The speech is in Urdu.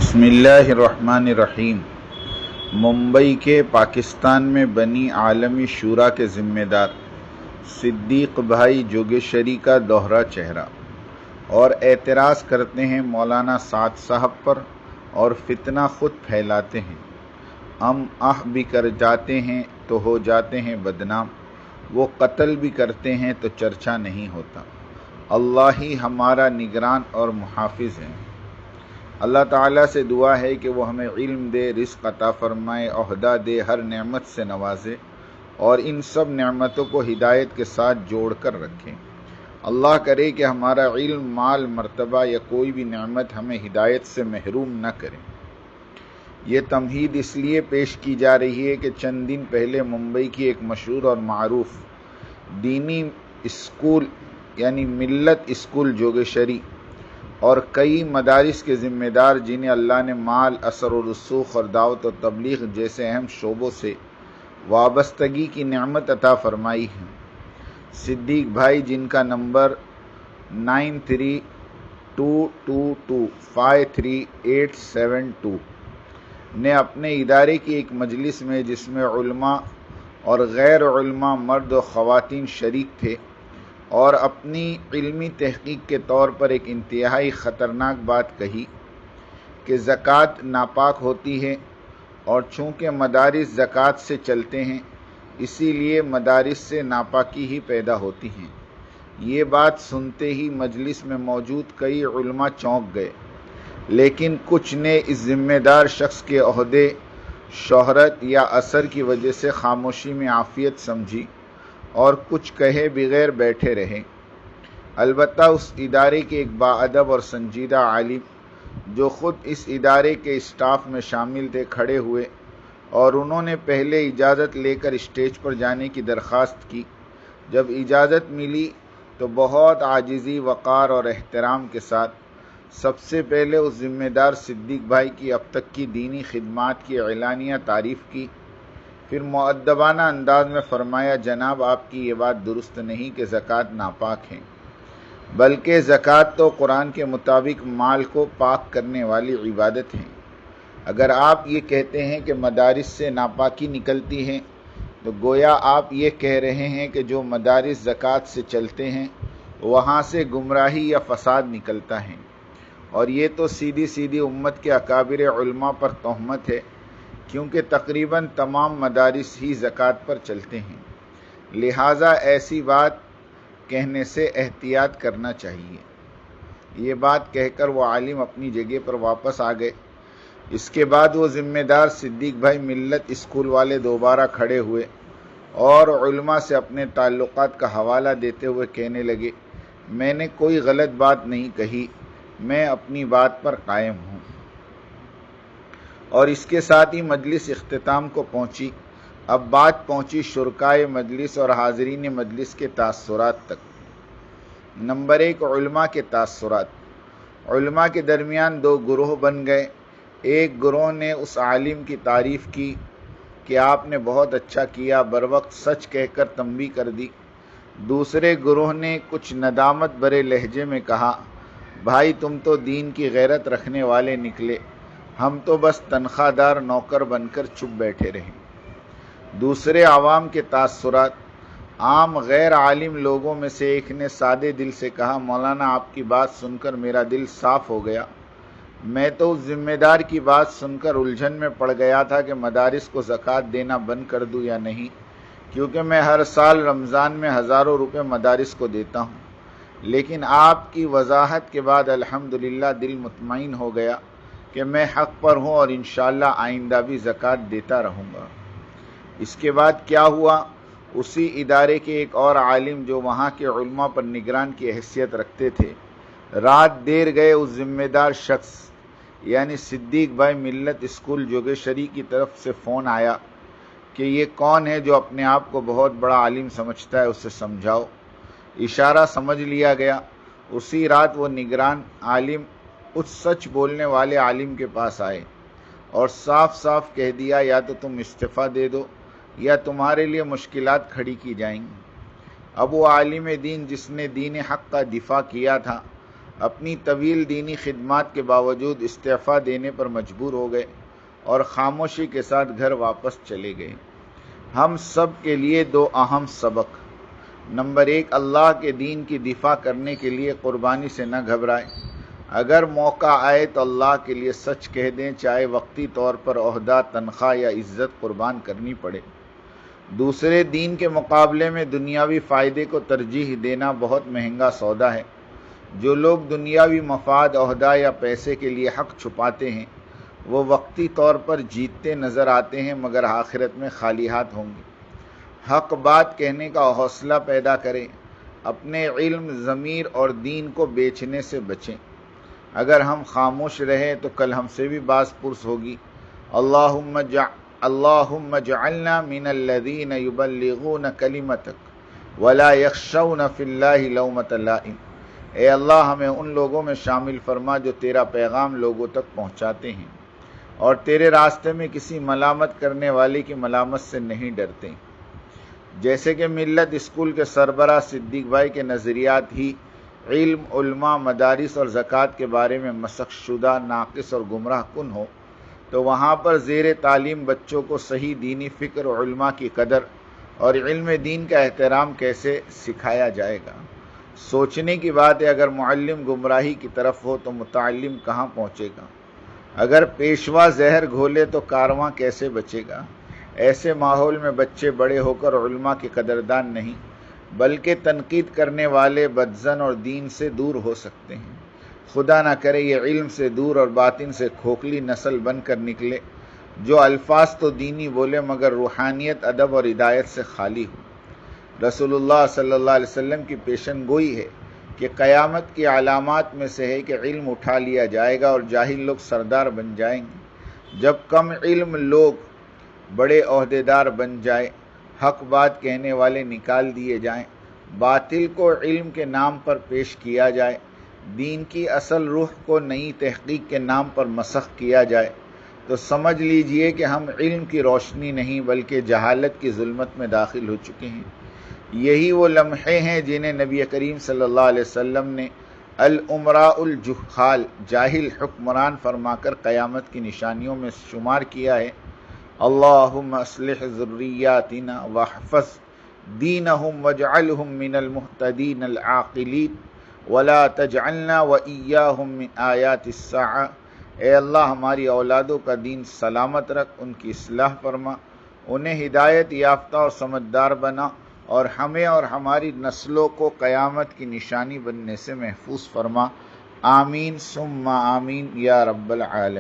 بسم اللہ الرحمن الرحیم۔ ممبئی کے پاکستان میں بنی عالمی شورا کے ذمہ دار صدیق بھائی جوگیشوری کا دوہرا چہرہ اور اعتراض کرتے ہیں مولانا سعد صاحب پر اور فتنہ خود پھیلاتے ہیں۔ ہم بھی کر جاتے ہیں تو ہو جاتے ہیں بدنام، وہ قتل بھی کرتے ہیں تو چرچا نہیں ہوتا۔ اللہ ہی ہمارا نگران اور محافظ ہے۔ اللہ تعالیٰ سے دعا ہے کہ وہ ہمیں علم دے، رزق عطا فرمائے، عہدہ دے، ہر نعمت سے نوازے اور ان سب نعمتوں کو ہدایت کے ساتھ جوڑ کر رکھے۔ اللہ کرے کہ ہمارا علم، مال، مرتبہ یا کوئی بھی نعمت ہمیں ہدایت سے محروم نہ کرے۔ یہ تمہید اس لیے پیش کی جا رہی ہے کہ چند دن پہلے ممبئی کی ایک مشہور اور معروف دینی اسکول یعنی ملت اسکول جوگیشوری اور کئی مدارس کے ذمہ دار، جنہیں اللہ نے مال، اثر و رسوخ اور دعوت و تبلیغ جیسے اہم شعبوں سے وابستگی کی نعمت عطا فرمائی ہے، صدیق بھائی جن کا نمبر 9322253872 نے اپنے ادارے کی ایک مجلس میں، جس میں علماء اور غیر علماء مرد و خواتین شریک تھے، اور اپنی علمی تحقیق کے طور پر ایک انتہائی خطرناک بات کہی کہ زکوٰۃ ناپاک ہوتی ہے، اور چونکہ مدارس زکوٰۃ سے چلتے ہیں اسی لیے مدارس سے ناپاکی ہی پیدا ہوتی ہیں۔ یہ بات سنتے ہی مجلس میں موجود کئی علماء چونک گئے، لیکن کچھ نے اس ذمہ دار شخص کے عہدے، شہرت یا اثر کی وجہ سے خاموشی میں عافیت سمجھی اور کچھ کہے بغیر بیٹھے رہے۔ البتہ اس ادارے کے ایک باادب اور سنجیدہ عالم، جو خود اس ادارے کے اسٹاف میں شامل تھے، کھڑے ہوئے اور انہوں نے پہلے اجازت لے کر اسٹیج پر جانے کی درخواست کی۔ جب اجازت ملی تو بہت عاجزی، وقار اور احترام کے ساتھ سب سے پہلے اس ذمہ دار صدیق بھائی کی اب تک کی دینی خدمات کی اعلانیہ تعریف کی، پھر مؤدبانہ انداز میں فرمایا، جناب آپ کی یہ بات درست نہیں کہ زکوٰۃ ناپاک ہے، بلکہ زکوٰۃ تو قرآن کے مطابق مال کو پاک کرنے والی عبادت ہے۔ اگر آپ یہ کہتے ہیں کہ مدارس سے ناپاکی نکلتی ہے تو گویا آپ یہ کہہ رہے ہیں کہ جو مدارس زکوٰۃ سے چلتے ہیں وہاں سے گمراہی یا فساد نکلتا ہے، اور یہ تو سیدھی سیدھی امت کے اکابر علماء پر تہمت ہے، کیونکہ تقریباً تمام مدارس ہی زکوٰۃ پر چلتے ہیں، لہٰذا ایسی بات کہنے سے احتیاط کرنا چاہیے۔ یہ بات کہہ کر وہ عالم اپنی جگہ پر واپس آ گئے۔ اس کے بعد وہ ذمہ دار صدیق بھائی ملت اسکول والے دوبارہ کھڑے ہوئے اور علماء سے اپنے تعلقات کا حوالہ دیتے ہوئے کہنے لگے، میں نے کوئی غلط بات نہیں کہی، میں اپنی بات پر قائم ہوں۔ اور اس کے ساتھ ہی مجلس اختتام کو پہنچی۔ اب بات پہنچی شرکائے مجلس اور حاضرین مجلس کے تاثرات تک۔ نمبر 1، علماء کے تاثرات۔ علماء کے درمیان دو گروہ بن گئے۔ ایک گروہ نے اس عالم کی تعریف کی کہ آپ نے بہت اچھا کیا، بروقت سچ کہہ کر تنبیہ کر دی۔ دوسرے گروہ نے کچھ ندامت بھرے لہجے میں کہا، بھائی تم تو دین کی غیرت رکھنے والے نکلے، ہم تو بس تنخواہ دار نوکر بن کر چپ بیٹھے رہے۔ دوسرے عوام کے تاثرات۔ عام غیر عالم لوگوں میں سے ایک نے سادے دل سے کہا، مولانا آپ کی بات سن کر میرا دل صاف ہو گیا، میں تو اس ذمہ دار کی بات سن کر الجھن میں پڑ گیا تھا کہ مدارس کو زکوٰۃ دینا بند کر دوں یا نہیں، کیونکہ میں ہر سال رمضان میں ہزاروں روپے مدارس کو دیتا ہوں، لیکن آپ کی وضاحت کے بعد الحمدللہ دل مطمئن ہو گیا کہ میں حق پر ہوں اور انشاءاللہ آئندہ بھی زکوٰۃ دیتا رہوں گا۔ اس کے بعد کیا ہوا، اسی ادارے کے ایک اور عالم جو وہاں کے علماء پر نگران کی حیثیت رکھتے تھے، رات دیر گئے اس ذمہ دار شخص یعنی صدیق بھائی ملت اسکول جوگیشوری کی طرف سے فون آیا کہ یہ کون ہے جو اپنے آپ کو بہت بڑا عالم سمجھتا ہے، اسے سمجھاؤ۔ اشارہ سمجھ لیا گیا۔ اسی رات وہ نگران عالم اس سچ بولنے والے عالم کے پاس آئے اور صاف صاف کہہ دیا، یا تو تم استعفیٰ دے دو یا تمہارے لیے مشکلات کھڑی کی جائیں گی۔ اب وہ عالم دین جس نے دین حق کا دفاع کیا تھا، اپنی طویل دینی خدمات کے باوجود استعفا دینے پر مجبور ہو گئے اور خاموشی کے ساتھ گھر واپس چلے گئے۔ ہم سب کے لیے دو اہم سبق۔ نمبر 1، اللہ کے دین کی دفاع کرنے کے لیے قربانی سے نہ گھبرائیں۔ اگر موقع آئے تو اللہ کے لیے سچ کہہ دیں، چاہے وقتی طور پر عہدہ، تنخواہ یا عزت قربان کرنی پڑے۔ دوسرے، دین کے مقابلے میں دنیاوی فائدے کو ترجیح دینا بہت مہنگا سودا ہے۔ جو لوگ دنیاوی مفاد، عہدہ یا پیسے کے لیے حق چھپاتے ہیں، وہ وقتی طور پر جیتتے نظر آتے ہیں مگر آخرت میں خالی ہاتھ ہوں گے۔ حق بات کہنے کا حوصلہ پیدا کریں، اپنے علم، ضمیر اور دین کو بیچنے سے بچیں۔ اگر ہم خاموش رہے تو کل ہم سے بھی باز پرس ہوگی۔ اللہم اجعلنا من الذین یبلغون کلمتک ولا یخشون فی اللہ لومۃ لائم۔ اے اللہ، ہمیں ان لوگوں میں شامل فرما جو تیرا پیغام لوگوں تک پہنچاتے ہیں اور تیرے راستے میں کسی ملامت کرنے والے کی ملامت سے نہیں ڈرتے۔ جیسے کہ ملت اسکول کے سربراہ صدیق بھائی کے نظریات ہی علم، علماء، مدارس اور زکوٰۃ کے بارے میں مسخ شدہ، ناقص اور گمراہ کن ہو، تو وہاں پر زیر تعلیم بچوں کو صحیح دینی فکر، علماء کی قدر اور علم دین کا احترام کیسے سکھایا جائے گا؟ سوچنے کی بات ہے، اگر معلم گمراہی کی طرف ہو تو متعلم کہاں پہنچے گا؟ اگر پیشوا زہر گھولے تو کارواں کیسے بچے گا؟ ایسے ماحول میں بچے بڑے ہو کر علماء کے قدردان نہیں بلکہ تنقید کرنے والے، بدظن اور دین سے دور ہو سکتے ہیں۔ خدا نہ کرے یہ علم سے دور اور باطن سے کھوکھلی نسل بن کر نکلے، جو الفاظ تو دینی بولے مگر روحانیت، ادب اور ہدایت سے خالی ہو۔ رسول اللہ صلی اللہ علیہ وسلم کی پیشن گوئی ہے کہ قیامت کی علامات میں سے ہے کہ علم اٹھا لیا جائے گا اور جاہل لوگ سردار بن جائیں گے۔ جب کم علم لوگ بڑے عہدیدار بن جائے، حق بات کہنے والے نکال دیے جائیں، باطل کو علم کے نام پر پیش کیا جائے، دین کی اصل روح کو نئی تحقیق کے نام پر مسخ کیا جائے، تو سمجھ لیجئے کہ ہم علم کی روشنی نہیں بلکہ جہالت کی ظلمت میں داخل ہو چکے ہیں۔ یہی وہ لمحے ہیں جنہیں نبی کریم صلی اللہ علیہ وسلم نے الامراء الجہال، جاہل حکمران فرما کر قیامت کی نشانیوں میں شمار کیا ہے۔ اللہم اصلح ذریاتنا واحفظ دینہم واجعلہم من المہتدین العاقلین ولا تجعلنا وإیاہم من آیات الساعہ۔ اے اللہ، ہماری اولادوں کا دین سلامت رکھ، ان کی اصلاح فرما، انہیں ہدایت یافتہ اور سمجھدار بنا، اور ہمیں اور ہماری نسلوں کو قیامت کی نشانی بننے سے محفوظ فرما۔ آمین ثم آمین یا رب العالمین۔